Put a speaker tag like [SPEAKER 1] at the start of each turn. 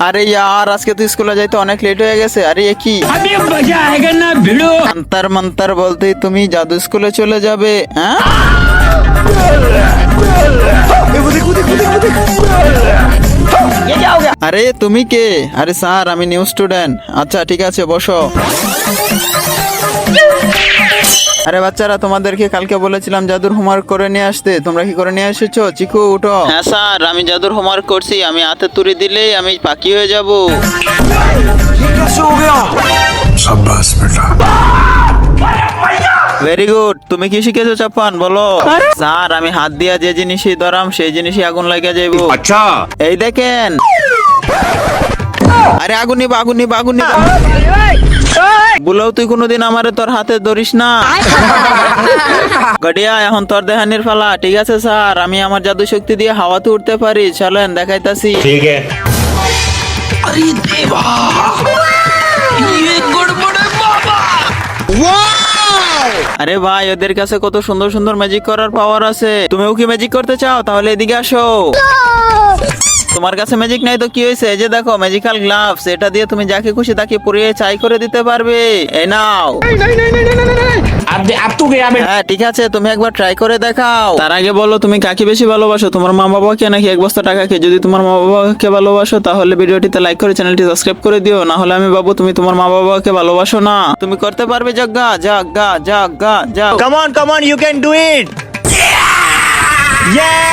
[SPEAKER 1] আরে यार আজকে তো স্কুলে যাইতে অনেক লেট হয়ে গেছে। আরে এ কি মন্তর মন্তর বলতেই তুমি জাদু স্কুলে চলে যাবে? হ্যাঁ আরে তুমি কে? আরে স্যার আমি নিউ স্টুডেন্ট। আচ্ছা ঠিক আছে বসো। আরে বাচ্চারা তোমাদেরকে কালকে বলেছিলাম জাদুর হোমওয়ার্ক করে নিয়ে আসতে, তোমরা কি করে নিয়ে এসেছো? চিকু উঠো। হ্যাঁ স্যার আমি জাদুর হোমওয়ার্ক করছি, আমি হাতে তুড়ি দিলেই আমি পাখি হয়ে যাব। Very good. তুমি কি শিখেছো চাপান বলো? স্যার আমি হাত দিয়া যে জিনিসই ধরাম সেই জিনিসই আগুন লাগিয়ে যাইব। আচ্ছা এই দেখেন। আরে আগুন নিবা আগুন নিবা আগুন নিবা। বলেও তুই কোনোদিন আমারে তোর হাতে ধরিস না। গডিয়া এখন তোর দেহানির ফালা। ঠিক আছে স্যার আমি আমার জাদু শক্তি দিয়ে হাওয়াতে উঠতে পারি, চলেন দেখাইতাছি।
[SPEAKER 2] ठीक है।
[SPEAKER 1] আরে ভাই ওদের কাছে কত সুন্দর সুন্দর ম্যাজিক করার পাওয়ার আছে। তুমিও কি ম্যাজিক করতে চাও? তাহলে এদিকে আসো। তোমার কাছে ম্যাজিক নাই তো কি হয়েছে? এই যে দেখো ম্যাজিক্যাল গ্লাভস, এটা দিয়ে তুমি যাকে খুশি তাকে পুড়িয়ে চাই করে দিতে পারবে। এই নাও।
[SPEAKER 2] अब तू गया बेटा।
[SPEAKER 1] হ্যাঁ ঠিক আছে তুমি একবার ট্রাই করে দেখাও। তার আগে বলো তুমি কাকে বেশি ভালোবাসো, তোমার মা বাবাকে নাকি এক বস্তা টাকাকে? যদি তোমার মা বাবাকে ভালোবাসো তাহলে ভিডিওটিতে লাইক করে চ্যানেলটি সাবস্ক্রাইব করে দিও, না হলে আমি ভাববো তুমি তোমার মা বাবাকে ভালোবাসো না। তুমি করতে পারবে জাগা জাগা জাগা জাগা।
[SPEAKER 2] Come on, you can do it. Yeah!